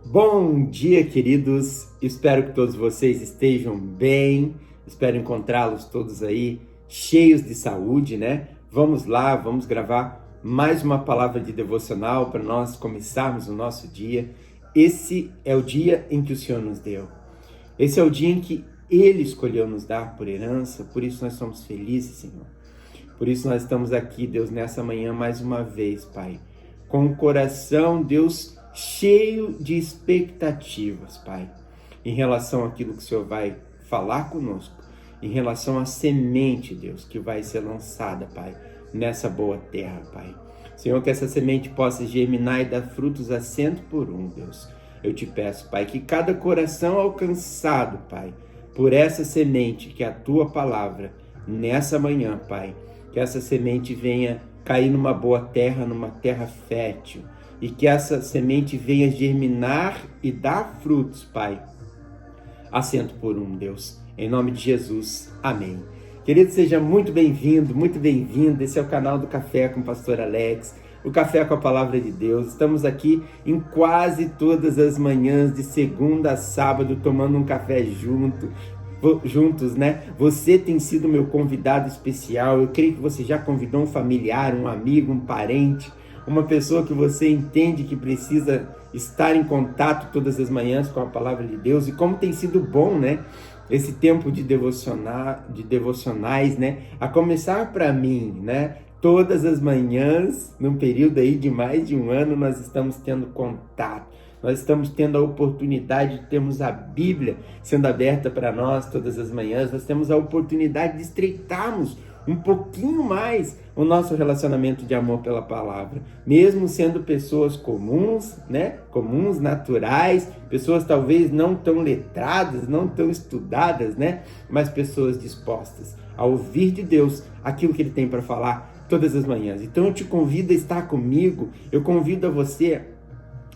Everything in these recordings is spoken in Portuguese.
Bom dia, queridos. Espero que todos vocês estejam bem. Espero encontrá-los todos aí cheios de saúde, né? Vamos lá, vamos gravar mais uma palavra de devocional para nós começarmos o nosso dia. Esse é o dia em que o Senhor nos deu. Esse é o dia em que Ele escolheu nos dar por herança, por isso nós somos felizes, Senhor. Por isso nós estamos aqui, Deus, nessa manhã mais uma vez, Pai. Com o coração, Deus, cheio de expectativas, Pai, em relação àquilo que o Senhor vai falar conosco, em relação à semente, Deus, que vai ser lançada, Pai, nessa boa terra, Pai. Senhor, que essa semente possa germinar e dar frutos a 100 por 1, Deus. Eu te peço, Pai, que cada coração alcançado, Pai, por essa semente, que é a Tua palavra, nessa manhã, Pai, que essa semente venha cair numa boa terra, numa terra fértil, e que essa semente venha germinar e dar frutos, Pai, a 100 por 1, Deus. Em nome de Jesus, amém. Querido, seja muito bem-vindo, muito bem-vinda. Esse é o canal do Café com o Pastor Alex, o Café com a Palavra de Deus. Estamos aqui em quase todas as manhãs, de segunda a sábado, tomando um café juntos, né? Você tem sido meu convidado especial. Eu creio que você já convidou um familiar, um amigo, um parente, uma pessoa que você entende que precisa estar em contato todas as manhãs com a palavra de Deus. E como tem sido bom, né? Esse tempo de devocionais, né? A começar para mim, né? Todas as manhãs, num período aí de mais de um ano, nós estamos tendo contato. Nós estamos tendo a oportunidade de termos a Bíblia sendo aberta para nós todas as manhãs. Nós temos a oportunidade de estreitarmos um pouquinho mais o nosso relacionamento de amor pela palavra, mesmo sendo pessoas comuns, né? Comuns, naturais, pessoas talvez não tão letradas, não tão estudadas, né? Mas pessoas dispostas a ouvir de Deus aquilo que Ele tem para falar todas as manhãs. Então eu te convido a estar comigo, eu convido a você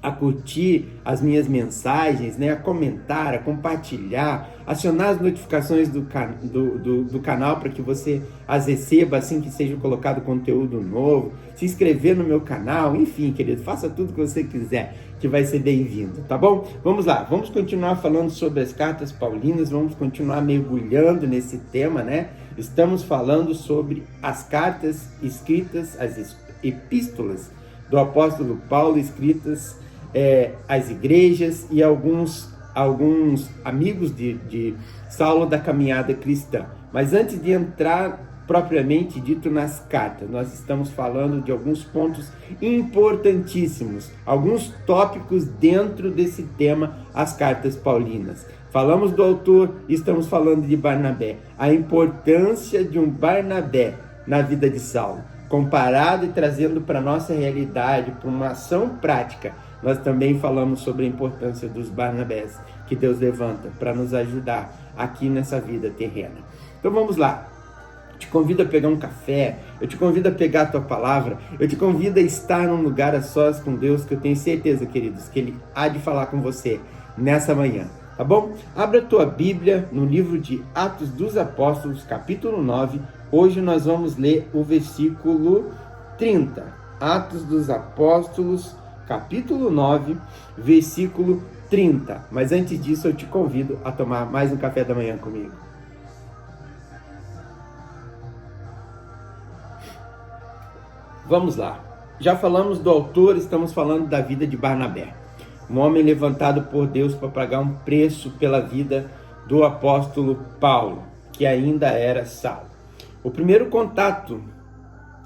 a curtir as minhas mensagens, né? A comentar, a compartilhar, acionar as notificações do canal para que você as receba assim que seja colocado conteúdo novo, se inscrever no meu canal, enfim, querido, faça tudo que você quiser, que vai ser bem-vindo, tá bom? Vamos lá, vamos continuar falando sobre as cartas paulinas, vamos continuar mergulhando nesse tema, né? Estamos falando sobre as cartas escritas, as epístolas do apóstolo Paulo escritas às igrejas e alguns amigos de Saulo da caminhada cristã. Mas antes de entrar propriamente dito nas cartas, nós estamos falando de alguns pontos importantíssimos, alguns tópicos dentro desse tema, as cartas paulinas. Falamos do autor e estamos falando de Barnabé, a importância de um Barnabé na vida de Saulo, comparado e trazendo para a nossa realidade, para uma ação prática. Nós também falamos sobre a importância dos Barnabés que Deus levanta para nos ajudar aqui nessa vida terrena. Então vamos lá. Eu te convido a pegar um café, eu te convido a pegar a tua palavra, eu te convido a estar num lugar a sós com Deus, que eu tenho certeza, queridos, que Ele há de falar com você nessa manhã, tá bom? Abra a tua Bíblia no livro de Atos dos Apóstolos, capítulo 9. Hoje nós vamos ler o versículo 30. Atos dos Apóstolos, capítulo 9, versículo 30. Mas antes disso, eu te convido a tomar mais um café da manhã comigo. Vamos lá. Já falamos do autor, estamos falando da vida de Barnabé. Um homem levantado por Deus para pagar um preço pela vida do apóstolo Paulo, que ainda era Saulo. O primeiro contato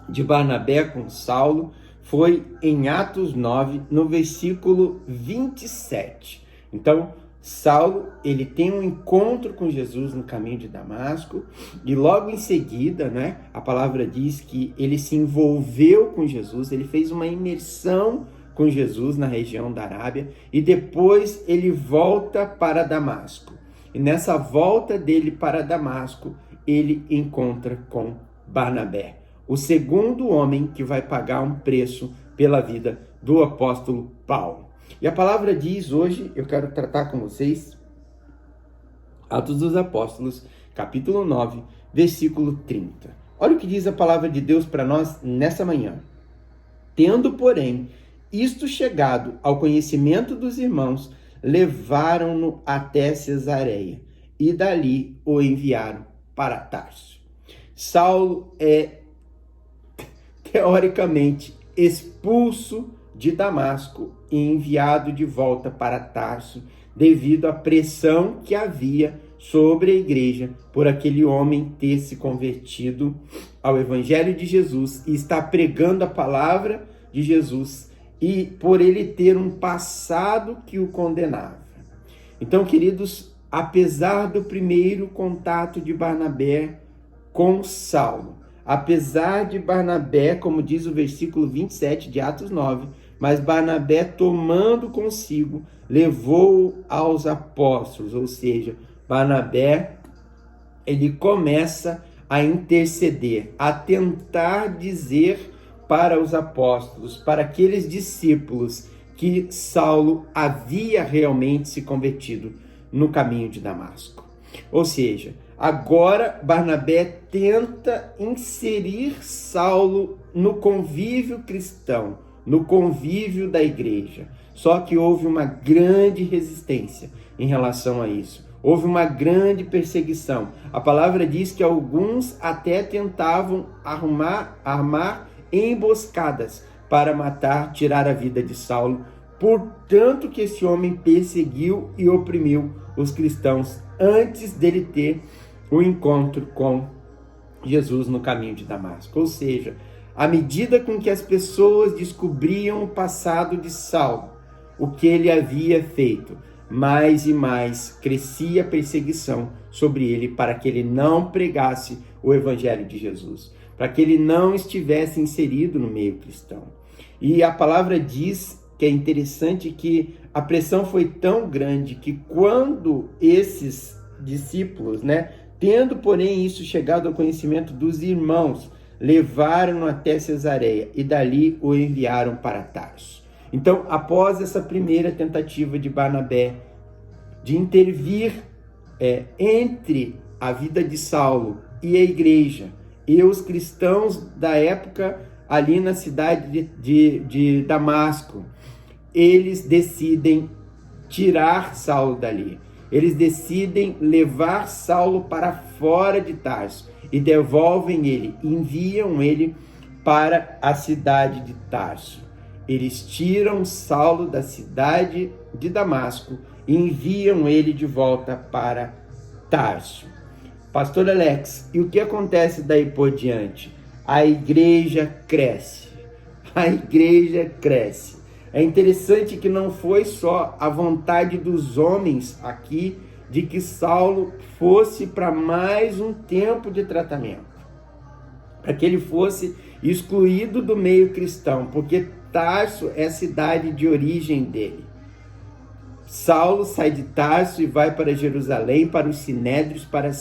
de Barnabé com Saulo foi em Atos 9, no versículo 27. Então, Saulo, ele tem um encontro com Jesus no caminho de Damasco, e logo em seguida, né, a palavra diz que ele se envolveu com Jesus, ele fez uma imersão com Jesus na região da Arábia, e depois ele volta para Damasco. E nessa volta dele para Damasco, ele encontra com Barnabé, o segundo homem que vai pagar um preço pela vida do apóstolo Paulo. E a palavra diz hoje, eu quero tratar com vocês, Atos dos Apóstolos, capítulo 9, versículo 30. Olha o que diz a palavra de Deus para nós nessa manhã. Tendo, porém, isto chegado ao conhecimento dos irmãos, levaram-no até Cesareia e dali o enviaram para Tarso. Saulo é teoricamente expulso de Damasco e enviado de volta para Tarso devido à pressão que havia sobre a igreja por aquele homem ter se convertido ao Evangelho de Jesus e estar pregando a palavra de Jesus e por ele ter um passado que o condenava. Então, queridos, apesar do primeiro contato de Barnabé com Saulo, apesar de Barnabé, como diz o versículo 27 de Atos 9, mas Barnabé tomando consigo, levou-o aos apóstolos, ou seja, Barnabé, ele começa a interceder, a tentar dizer para os apóstolos, para aqueles discípulos, que Saulo havia realmente se convertido no caminho de Damasco. Ou seja, agora Barnabé tenta inserir Saulo no convívio cristão, no convívio da igreja. Só que houve uma grande resistência em relação a isso. Houve uma grande perseguição. A palavra diz que alguns até tentavam armar emboscadas para matar, tirar a vida de Saulo, portanto que esse homem perseguiu e oprimiu os cristãos antes dele ter o encontro com Jesus no caminho de Damasco. Ou seja, à medida com que as pessoas descobriam o passado de Saulo, o que ele havia feito, mais e mais crescia a perseguição sobre ele para que ele não pregasse o evangelho de Jesus, para que ele não estivesse inserido no meio cristão. E a palavra diz que é interessante que a pressão foi tão grande que quando esses discípulos, tendo porém isso chegado ao conhecimento dos irmãos, levaram-no até Cesareia e dali o enviaram para Tarso. Então, após essa primeira tentativa de Barnabé de intervir entre a vida de Saulo e a igreja e os cristãos da época ali na cidade de Damasco, eles decidem tirar Saulo dali. Eles decidem levar Saulo para fora de Tarso e devolvem ele, enviam ele para a cidade de Tarso. Eles tiram Saulo da cidade de Damasco e enviam ele de volta para Tarso. Pastor Alex, e o que acontece daí por diante? A igreja cresce. A igreja cresce. É interessante que não foi só a vontade dos homens aqui de que Saulo fosse para mais um tempo de tratamento, para que ele fosse excluído do meio cristão, porque Tarso é a cidade de origem dele. Saulo sai de Tarso e vai para Jerusalém, para os sinédrios, para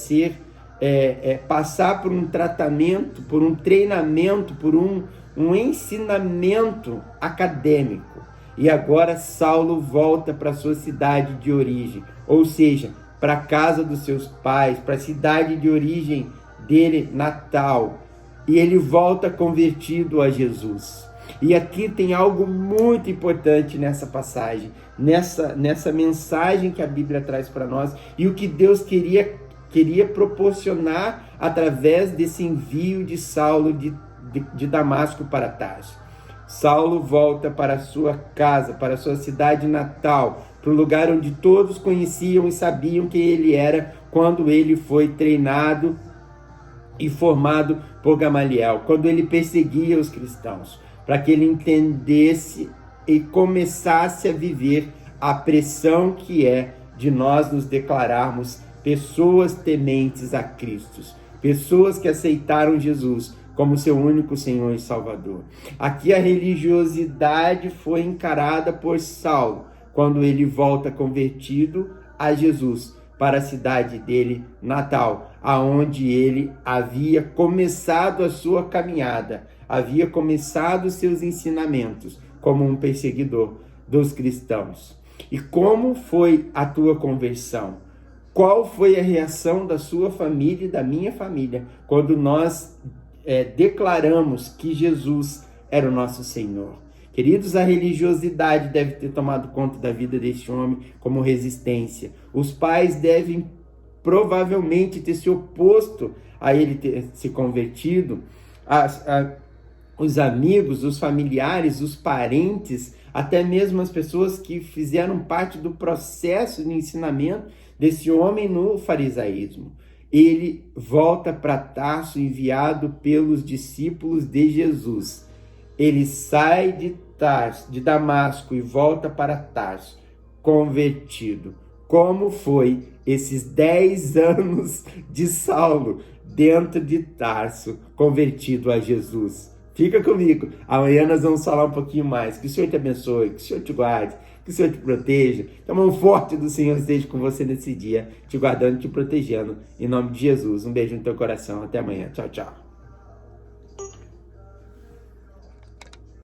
passar por um tratamento, por um treinamento, por um ensinamento acadêmico. E agora Saulo volta para sua cidade de origem, ou seja, para a casa dos seus pais, para a cidade de origem dele, natal. E ele volta convertido a Jesus. E aqui tem algo muito importante nessa passagem, nessa mensagem que a Bíblia traz para nós e o que Deus queria proporcionar através desse envio de Saulo de Damasco para Tarso. Saulo volta para a sua casa, para a sua cidade natal, para o lugar onde todos conheciam e sabiam quem ele era quando ele foi treinado e formado por Gamaliel, quando ele perseguia os cristãos, para que ele entendesse e começasse a viver a pressão que é de nós nos declararmos pessoas tementes a Cristo, pessoas que aceitaram Jesus como seu único Senhor e Salvador. Aqui a religiosidade foi encarada por Saulo, quando ele volta convertido a Jesus, para a cidade dele natal, aonde ele havia começado a sua caminhada, havia começado os seus ensinamentos como um perseguidor dos cristãos. E como foi a tua conversão? Qual foi a reação da sua família e da minha família quando nós declaramos que Jesus era o nosso Senhor, Queridos, a religiosidade deve ter tomado conta da vida deste homem como resistência. Os pais devem provavelmente ter se oposto a ele ter se convertido. Os amigos, os familiares, os parentes, até mesmo as pessoas que fizeram parte do processo de ensinamento desse homem no farisaísmo. Ele volta para Tarso, enviado pelos discípulos de Jesus. Ele sai de Damasco e volta para Tarso, convertido. Como foi esses 10 anos de Saulo dentro de Tarso, convertido a Jesus? Fica comigo, amanhã nós vamos falar um pouquinho mais. Que o Senhor te abençoe, que o Senhor te guarde, que o Senhor te proteja. Que a mão forte do Senhor esteja com você nesse dia, te guardando e te protegendo. Em nome de Jesus, um beijo no teu coração. Até amanhã. Tchau, tchau.